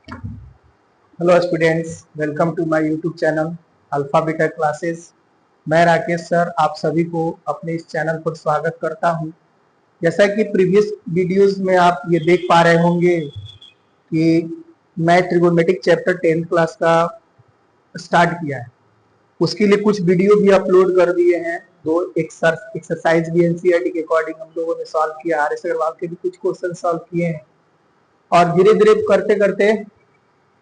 Hello students, welcome to my YouTube channel alpha beta classes. मैं Rakesh sir आप सभी को अपने इस चैनल पर स्वागत करता हूं। जैसा कि प्रीवियस वीडियोस में आप ये देख पा रहे होंगे कि मैं ट्रिगोनोमेट्रिक चैप्टर 10th क्लास का स्टार्ट किया है। उसके लिए कुछ वीडियो भी अपलोड कर दिए हैं, दो एक्सरसाइज भी एनसीईआरटी के अकॉर्डिंग हम लोगों ने सॉल्व किया, आर एस अग्रवाल के भी कुछ क्वेश्चन सॉल्व किए हैं और धीरे धीरे करते करते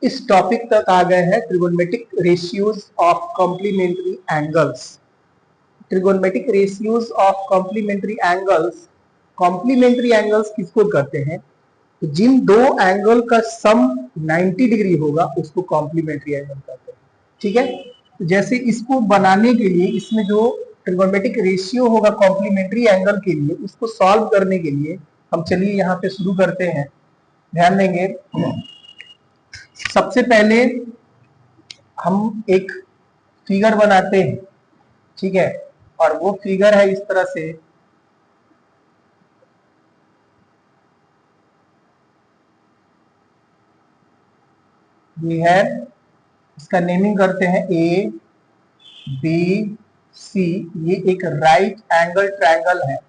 इस टॉपिक तक आ गए हैं trigonometric ratios of complementary angles. Trigonometric ratios of complementary angles, complementary angles किसको कहते हैं? तो जिन दो एंगल का सम 90 डिग्री होगा उसको कॉम्प्लीमेंट्री एंगल कहते हैं। ठीक है, तो जैसे इसको बनाने के लिए इसमें जो ट्रिगोनोमेट्रिक रेशियो होगा कॉम्प्लीमेंट्री एंगल के लिए, उसको सॉल्व करने के लिए हम चलिए यहाँ पे शुरू करते हैं। ध्यान देंगे, सबसे पहले हम एक फिगर बनाते हैं। ठीक है, और वो फिगर है इस तरह से। ये है, इसका नेमिंग करते हैं ए बी सी। ये एक राइट एंगल ट्रायंगल है।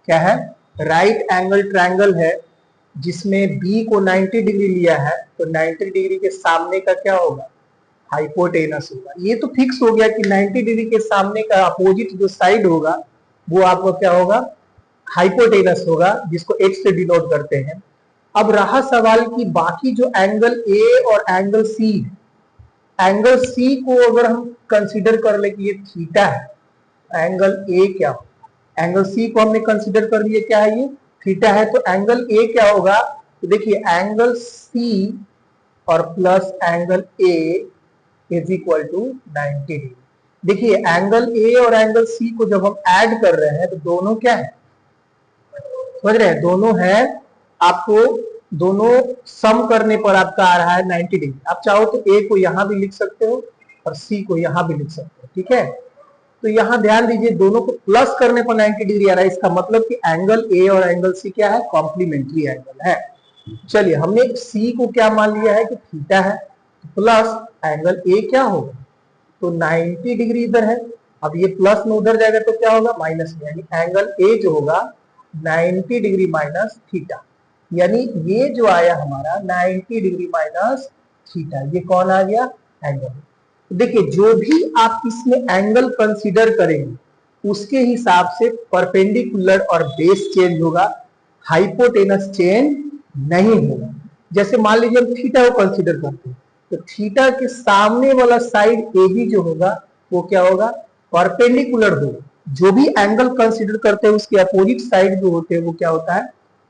क्या है? राइट एंगल ट्रायंगल है जिसमें बी को 90 डिग्री लिया है, तो 90 डिग्री के सामने का क्या होगा? हाइपोटेनस होगा। ये तो फिक्स हो गया कि 90 डिग्री के सामने का अपोजिट जो साइड होगा वो आपको क्या होगा? हाइपोटेनस होगा, जिसको h से डिनोट करते हैं। अब रहा सवाल कि बाकी जो एंगल ए और एंगल सी है, एंगल सी को अगर हम कंसीडर कर ले कि ये थीटा है, एंगल ए क्या होगा? एंगल सी को हमने कंसीडर कर लिया, क्या है? ये थीटा है। तो एंगल ए क्या होगा? तो देखिए, एंगल सी और plus angle A is equal to 90 degree. देखिए, एंगल ए और एंगल सी को जब हम ऐड कर रहे हैं तो दोनों क्या है? समझ रहे हैं? दोनों है, आपको दोनों सम करने पर आपका आ रहा है 90 डिग्री। आप चाहो तो ए को यहां भी लिख सकते हो और सी को यहां भी लिख सकते हो। ठीक है, तो यहां ध्यान दीजिए, दोनों को प्लस करने पर 90 डिग्री आ रहा है। इसका मतलब कि एंगल ए और एंगल सी क्या है? कॉम्प्लीमेंट्री एंगल है। चलिए, हमने सी को क्या मान लिया है कि थीटा है, प्लस एंगल ए क्या होगा? तो 90 डिग्री इधर है। अब ये प्लस में उधर जाएगा तो क्या होगा? माइनस में, यानी एंगल ए जो होगा 90 डिग्री माइनस थीटा। यानी ये जो आया हमारा 90 डिग्री माइनस थीटा, ये कौन आ गया? एंगल। देखिए, जो भी आप इसमें एंगल कंसीडर करेंगे उसके हिसाब से परपेंडिकुलर और बेस चेंज होगा, हाइपोटेनस चेंज नहीं होगा। जैसे मान लीजिए हम थीटा को कंसीडर करते हैं, तो थीटा के सामने वाला साइड ए बी जो होगा वो क्या होगा? परपेंडिकुलर होगा। जो भी एंगल कंसीडर करते हैं उसके अपोजिट साइड जो होते हैं वो क्या होता है?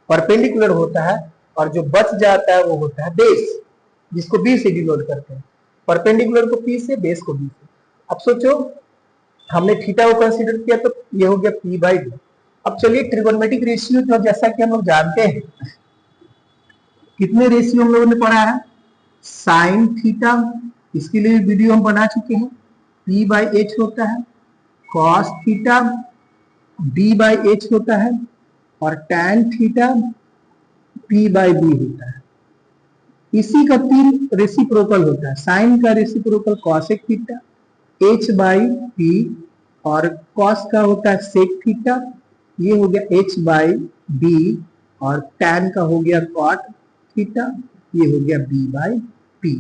परपेंडिकुलर होता है। और जो बच जाता है वो होता है बेस, जिसको बी से डिनोट करते हैं। परपेंडिकुलर को पी से, बेस को बी से। अब सोचो, हमने थीटा को कंसीडर किया तो ये हो गया पी बाई बी। अब चलिए, ट्रिगोनोमेट्रिक रेशियो जो जैसा कि हम लोग जानते हैं, कितने रेशियो हम लोगों ने पढ़ा है? साइन थीटा, इसके लिए वीडियो हम बना चुके हैं, पी बाई एच होता है। Cos theta D by H होता है। और tan theta P by B होता है। इसी का 3 रेसिप्रोकल होता है। साइन का reciprocal cosec theta, H by P, और कॉस का होता है सेक थीटा, ये हो गया एच बाई बी, और टैन का हो गया कॉट थीटा, ये हो गया बी बाई पी।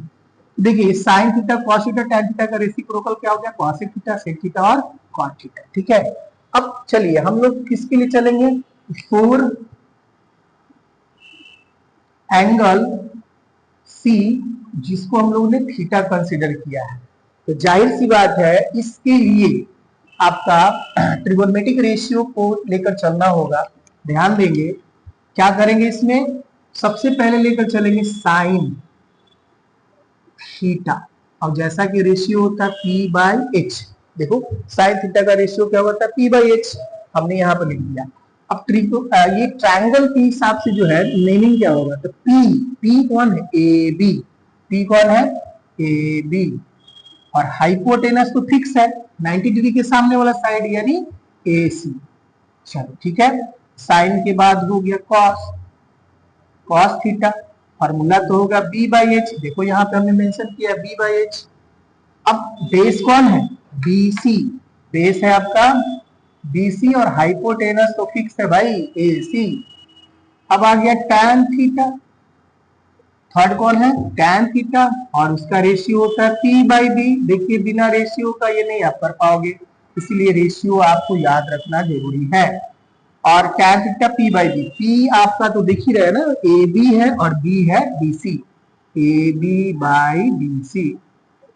देखिए, sine theta, cos theta, tan theta का रेसिप्रोकल क्या हो गया? कॉसेक थीटा, सेक थीटा और कॉट थीटा। ठीक है, अब चलिए हम लोग किसके लिए चलेंगे? फोर एंगल सी, जिसको हम लोगों ने थीटा कंसीडर किया है, तो जाहिर सी बात है इसके लिए आपका ट्रिगोनोमेट्रिक रेशियो को लेकर चलना होगा। ध्यान देंगे, क्या करेंगे इसमें? सबसे पहले लेकर चलेंगे साइन थीटा, और जैसा कि रेशियो होता है पी बाई एच। देखो, साइन थीटा का रेशियो क्या होता है? पी बाई एच, हमने यहाँ पर लिख दिया। अब ये ट्रायंगल के हिसाब से जो है नेमिंग क्या होगा? तो पी, पी कौन है? A B. पी कौन है? A B. और हाइपोटेनस तो फिक्स है, 90 डिग्री के सामने वाला साइड, यानी ए सी। चलो ठीक है, साइन के बाद हो गया कॉस, कॉस थीटा, फॉर्मूला तो होगा बी बाई एच, देखो यहाँ पे हमने मेंशन किया बी बाई एच। अब बेस कौन है, बीसी, बेस है आपका बीसी और हाइपोटेनस तो फिक्स है भाई एसी। अब आ गया टैन थीटा, थर्ड कौन है टैन थीटा, और उसका रेशियो होता है पी बाई बी। देखिए बिना रेशियो का ये नहीं आप कर पाओगे, इसलिए रेशियो आपको याद रखना जरूरी है। और tan theta P by B, P आपका तो दिख ही रहा है ना, ए बी है और बी है B C, A B by B C.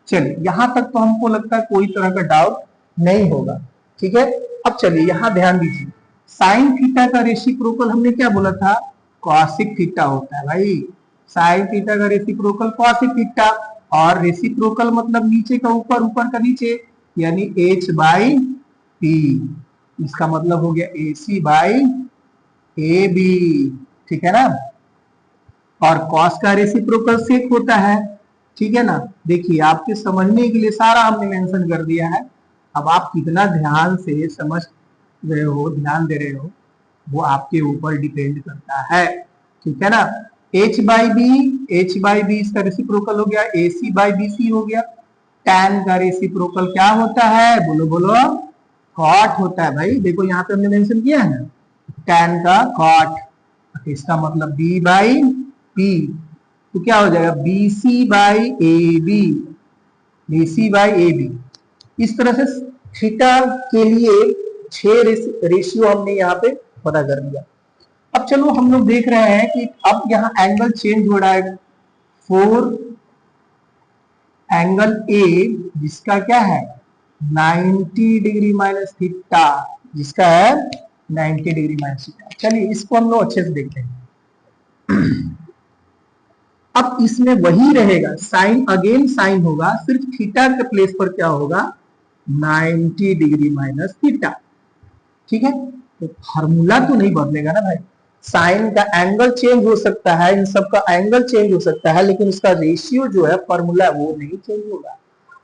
चलिए यहां तक तो हमको लगता है कोई तरह का डाउट नहीं होगा, ठीक है। अब चलिए यहां ध्यान दीजिए, साइन थीटा का रेसिप्रोकल हमने क्या बोला था, कॉसिक थीटा होता है भाई। साइन थीटा का रेसिप्रोकल कॉसिक थीटा, और रेसिप्रोकल मतलब नीचे का ऊपर, ऊपर का नीचे, यानी h बाई पी। इसका मतलब हो गया AC बाई AB, ठीक है ना। और कॉस का रेसिप्रोकल सेक होता है, ठीक है ना। देखिए आपके समझने के लिए सारा हमने मेंशन कर दिया है, अब आप कितना ध्यान से समझ रहे हो, ध्यान दे रहे हो, वो आपके ऊपर डिपेंड करता है, ठीक है ना। h बाई बी इसका रेसिप्रोकल हो गया, AC बाई BC हो गया। tan का रेसिप्रोकल क्या होता है, बोलो बोलो, कॉट होता है भाई। देखो यहाँ पे हमने मेंशन किया है ना, tan का कॉट, इसका मतलब b बाई p, तो क्या हो जाएगा BC by AB, BC by AB। इस तरह से थीटा के लिए 6 रेशियो हमने यहाँ पे पता कर दिया। अब चलो हम लोग देख रहे हैं कि अब यहाँ एंगल चेंज हो रहा है, 4 एंगल ए जिसका क्या है 90 डिग्री माइनस थीटा, जिसका है 90 डिग्री माइनस थीटा। चलिए इसको हम लोग अच्छे से देखते हैं। अब इसमें वही रहेगा, साइन अगेन साइन होगा, सिर्फ थीटा के प्लेस पर क्या होगा 90 डिग्री माइनस थीटा, ठीक है। तो फार्मूला तो नहीं बदलेगा ना भाई, साइन का एंगल चेंज हो सकता है, इन सब का एंगल चेंज हो सकता है, लेकिन उसका रेशियो जो है फार्मूला वो नहीं चेंज होगा।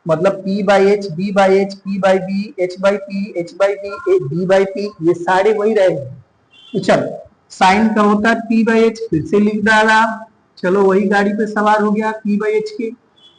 मतलब P by H, B by H, P by B, H by P, H by B, B by P, ये सारे वही रहेंगे। तो चलो साइन का होता है P बाई एच, फिर से लिख डाला, चलो वही गाड़ी पे सवार हो गया P बाई एच के।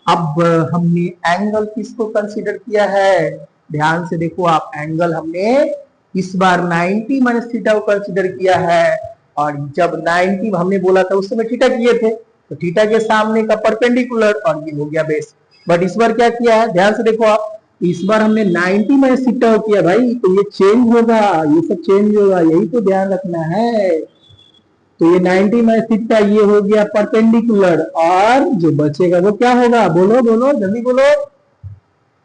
अब हमने एंगल किसको कंसीडर किया है, ध्यान से देखो आप, एंगल हमने इस बार 90 माइनस थीटा को कंसीडर किया है, और जब 90 हमने बोला था उस समय थीटा किए थे, तो थीटा के सामने का परपेंडिकुलर, और ये हो गया बेस। बट इस बार क्या किया है, ध्यान से देखो आप, इस बार हमने 90 माइनस थीटा किया भाई, तो ये चेंज होगा, ये सब चेंज होगा, यही तो ध्यान रखना है। तो ये 90 माइनस थीटा ये हो गया परपेंडिकुलर, और जो बचेगा वो क्या होगा, बोलो बोलो जल्दी बोलो,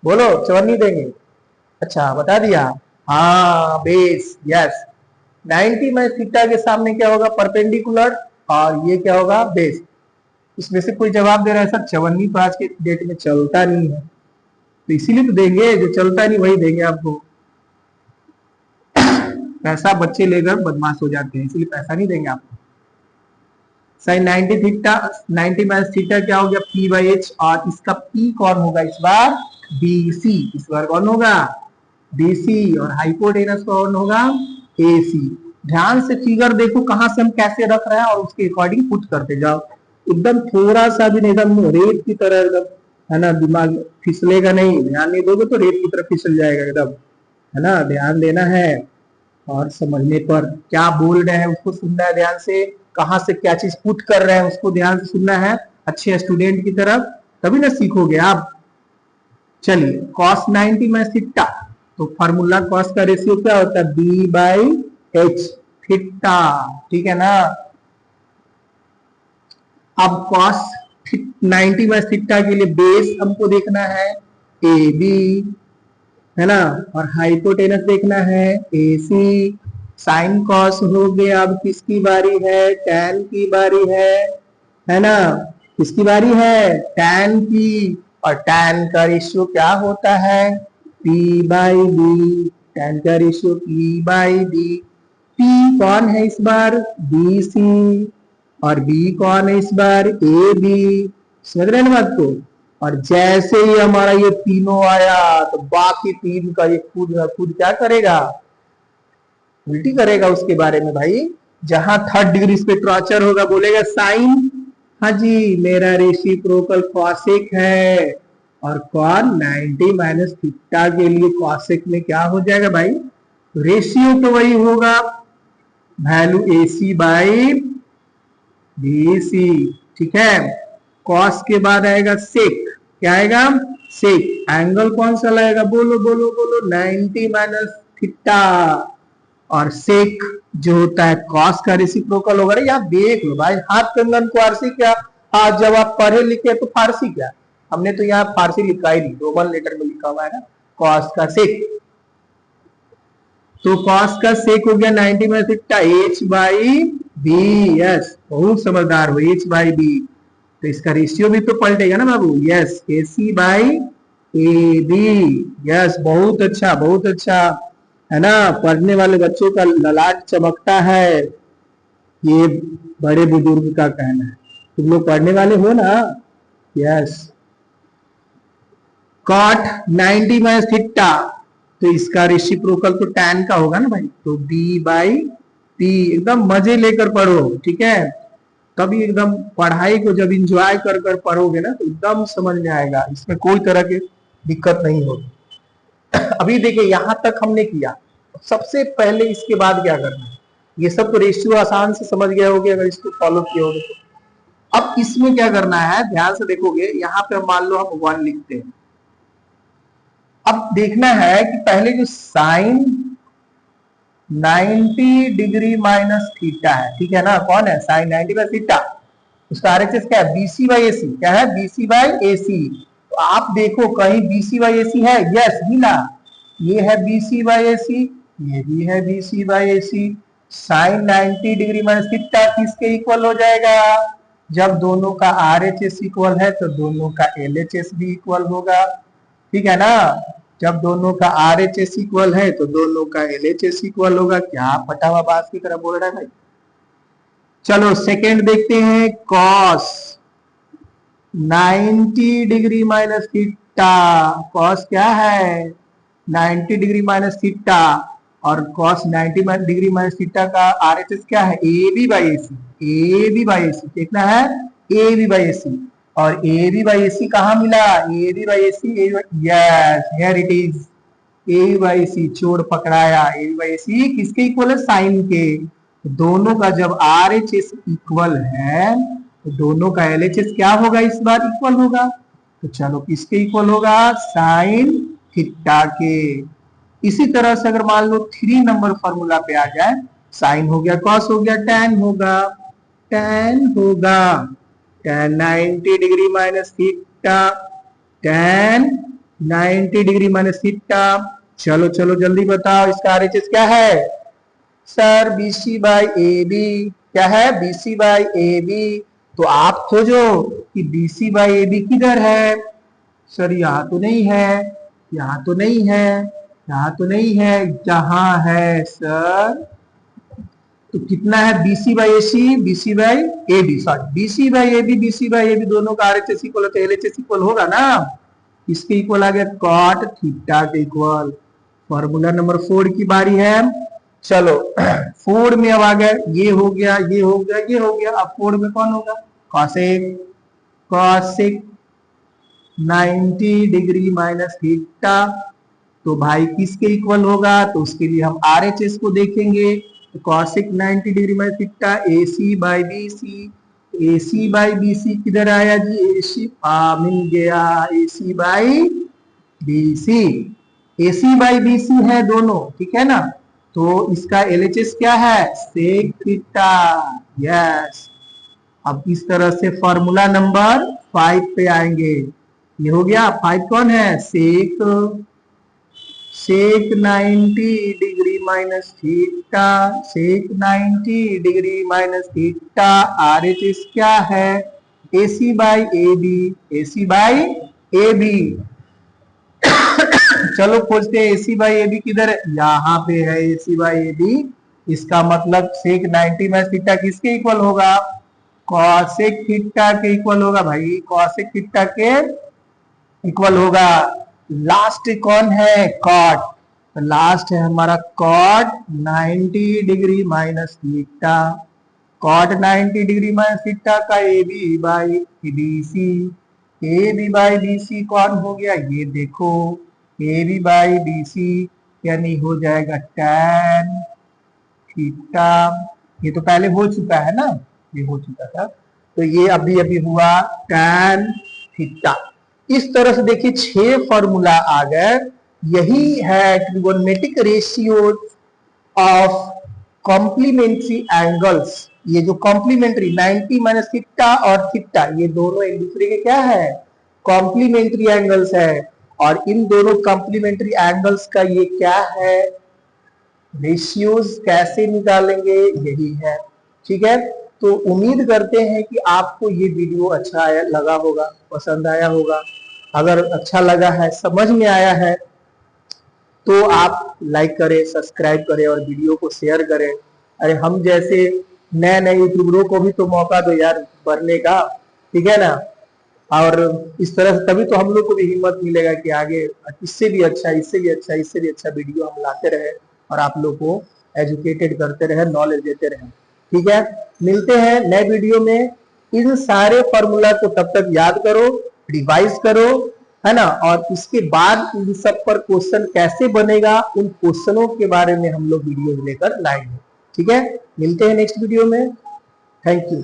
बोलो चवन्नी देंगे, अच्छा बता दिया, हाँ बेस, यस। 90 माइनस थीटा के सामने क्या होगा परपेंडिकुलर, और ये क्या होगा बेस। इसमें से कोई जवाब दे रहा है सर चवन्नी तो आज के डेट में चलता नहीं है, तो इसीलिए तो देंगे, जो चलता नहीं वही देंगे आपको। पैसा बच्चे लेकर बदमाश हो जाते हैं, इसलिए पैसा नहीं देंगे आपको। साइन 90 थीटा, 90 माइनस थीटा क्या हो गया P बाई एच, और इसका P कौन होगा इस बार BC, इस बार कौन होगा BC, और हाइपोटेनस कौन होगा AC। ध्यान से फिगर देखो कहां से हम कैसे रख रहे हैं, और उसके अकॉर्डिंग पुट करते जाओ, एकदम थोड़ा सा भी नहीं, एकदम रेत की तरह एकदम, है ना, दिमाग फिसलेगा नहीं, ध्यान नहीं दोगे तो रेत की तरह फिसल जाएगा एकदम, है ना, ध्यान देना है। और समझने पर क्या बोल रहे हैं उसको सुनना है ध्यान से, कहां से क्या चीज पुट कर रहे हैं उसको ध्यान से सुनना है, अच्छे स्टूडेंट की तरफ, तभी ना सीखोगे आप। चलिए cos 90 माइनस थीटा, तो फार्मूला cos का रेशियो क्या होता है b बाई एच थीटा, ठीक है ना। अब cos 90 माइनस थीटा के लिए बेस हमको देखना है AB, है ना, और हाइपोटेनस देखना है AC। साइन कॉस हो गया, अब किसकी बारी है, टैन की बारी है ना, किसकी बारी है टैन की, और टैन का रेशियो क्या होता है P बाई बी, टैन का ratio P by B. P कौन है इस बार BC, और B कौन है इस बार AB, समझ रहे हैं ना बात को। और जैसे ही हमारा ये तीनों आया, तो बाकी तीन का ये खुद क्या करेगा, उल्टी करेगा उसके बारे में भाई। जहां थर्ड डिग्री पे टॉर्चर होगा बोलेगा साइन, हाँ जी, मेरा रेसिप्रोकल कॉसेक है और कॉन 90 माइनस थीटा के लिए कॉसेक में क्या हो जाएगा भाई, रेशियो तो वही होगा, वैल्यू AC बाई BC। ठीक है, कॉस के बाद आएगा सेक, क्या आएगा, सेक। एंगल कौन सा लाएगा, बोलो बोलो बोलो, 90 माइनस थीटा। और सेक जो होता है कॉस का रेसिप्रोकल होगा। यहाँ देख लो भाई, हाथ कंगन को फारसी क्या, आज जब आप पढ़े लिखे तो फारसी क्या, हमने तो यहाँ फारसी लिखा ही नहीं, रोमन लेटर में लिखा हुआ है ना, कॉस का सेक। तो कॉस का सेक हो गया 90 में theta, H by B. Yes, बहुत समझदार हो, H बाई बी। तो इसका रेशियो भी तो पलटेगा ना बाबू। Yes, AC by AB। Yes, बहुत अच्छा बहुत अच्छा, है ना। पढ़ने वाले बच्चों का ललाट चमकता है, ये बड़े बुजुर्ग का कहना है। तुम लोग पढ़ने वाले हो ना। यस, कॉट 90 माइनस थीटा, तो इसका रेसिप्रोकल तो tan का होगा ना भाई, तो B बाई P। एकदम मजे लेकर पढ़ो, ठीक है, तभी एकदम पढ़ाई को जब इंजॉय कर कर पढ़ोगे ना तो एकदम समझ में आएगा, इसमें कोई तरह की दिक्कत नहीं होगी। अभी देखिए यहां तक हमने किया, सबसे पहले इसके बाद क्या करना है, ये सब तो रेशियो आसान से समझ गए होगे अगर इसको फॉलो किए होगे तो। अब इसमें क्या करना है, ध्यान से देखोगे, यहाँ पे मान लो हम 1 लिखते हैं। अब देखना है कि पहले जो साइन 90 डिग्री माइनस थीटा है, ठीक है ना, कौन है साइन 90 माइनस थीटा, उसका RHS क्या है, BC बाई AC। क्या है, BC बाई AC। तो आप देखो कहीं BC बाई AC है, यस मिला, ये है BC बाई AC, ये भी है BC by AC। Sine 90 degree minus theta किसके इक्वल हो जाएगा, जब दोनों का RHS इक्वल है तो दोनों का LHS भी इक्वल होगा, ठीक है ना। जब दोनों का RHS इक्वल है तो दोनों का LHS इक्वल होगा। क्या फटा हुआ बात की तरह बोल रहा है भाई। चलो सेकेंड देखते हैं, cos 90 degree minus theta. Cos क्या है, 90 डिग्री माइनस थीटा, और कॉस 90 डिग्री माइनस थीटा का RHS क्या है, AB by AC। AB by AC देखना है, AB बाई AC। और AB बाई AC कहाँ मिला, AB by AC, yes here it is, AB by AC चोर पकड़ाया। AB बाई AC किसके इक्वल है, साइन के। दोनों का जब RHS इक्वल है तो दोनों का LHS क्या होगा, इस बार इक्वल होगा। तो चलो किसके इक्वल होगा, साइन थीटा के। इसी तरह से अगर मान लो 3 नंबर फॉर्मूला पे आ जाए, साइन हो गया कॉस हो गया tan होगा, tan होगा, tan 90 degree minus theta, tan 90 degree minus theta. चलो चलो जल्दी बताओ इसका RHS क्या है, सर BC बाई AB। क्या है, BC बाई AB। तो आप खोजो कि BC बाई AB किधर है, सर यहाँ तो नहीं है, यहाँ तो नहीं है, यहाँ तो नहीं है, जहां है सर। तो कितना है, BC by AC, BC by AB, sorry BC by AB, BC by AB दोनों का RHS इक्वल है तो LHS इक्वल होगा ना। इसके इक्वल आ गया कॉट थीटा के इक्वल। फॉर्मूला नंबर 4 की बारी है। चलो 4 में अब आ गया, ये हो गया, ये हो गया, ये हो गया, अब 4 में कौन होगा, cosec. Cosec 90 degree minus theta, तो भाई किसके इक्वल होगा, तो उसके लिए हम RHS को देखेंगे। तो cosec 90 degree minus theta AC by BC। AC by BC किधर आया जी, AC मिल गया, AC by BC। AC by BC है दोनों, ठीक है ना। तो इसका LHS क्या है, सेक थीटा। यस, अब इस तरह से फॉर्मूला नंबर 5 पे आएंगे। ये हो गया 5, कौन है, सेक। सेक 90 डिग्री माइनस थीटा, सेक 90 डिग्री माइनस थीटा, RHS क्या है, AC by AB, AC by AB। चलो खोजते हैं AC बाई AB किधर है, यहाँ पे है AC बाई AB। इसका मतलब सेक 90 माइनस थीटा किसके इक्वल होगा, कॉसेक थीटा के इक्वल होगा भाई, कॉसेक थीटा के इक्वल होगा। लास्ट कौन है, कॉट, लास्ट है हमारा cot 90 degree minus theta. cot 90 degree minus theta का A B by B C, A B by B C कौन हो गया, ये देखो A B by B C यानी हो जाएगा tan थीटा। ये तो पहले हो चुका है ना, ये हो चुका था, तो ये अभी अभी हुआ tan थीटा। इस तरह से देखिए 6 फॉर्मूला आ गए। यही है trigonometric ratio of complementary angles. ये जो कॉम्प्लीमेंट्री 90 माइनस थीटा और थीटा ये दोनों एक दूसरे के क्या है, कॉम्प्लीमेंट्री एंगल्स है। और इन दोनों कॉम्प्लीमेंट्री एंगल्स का ये क्या है, रेशियोज कैसे निकालेंगे, यही है। ठीक है, तो उम्मीद करते हैं कि आपको ये वीडियो अच्छा लगा होगा, पसंद आया होगा। अगर अच्छा लगा है, समझ में आया है, तो आप लाइक करें, सब्सक्राइब करें और वीडियो को शेयर करें। अरे हम जैसे नए नए यूट्यूबरों को भी तो मौका दो यार बढ़ने का, ठीक है ना। और इस तरह से तभी तो हम लोग को भी हिम्मत मिलेगा कि आगे इससे भी अच्छा, इससे भी अच्छा, इससे भी अच्छा वीडियो हम लाते रहे और आप लोग को एजुकेटेड करते रहे, नॉलेज देते रहे। ठीक है, मिलते हैं नए वीडियो में। इन सारे फॉर्मूला को तब तक याद करो, रिवाइज करो, है ना। और इसके बाद इन सब पर क्वेश्चन कैसे बनेगा, उन क्वेश्चनों के बारे में हम लोग वीडियो लेकर लाएंगे। ठीक है, मिलते हैं नेक्स्ट वीडियो में। Thank you.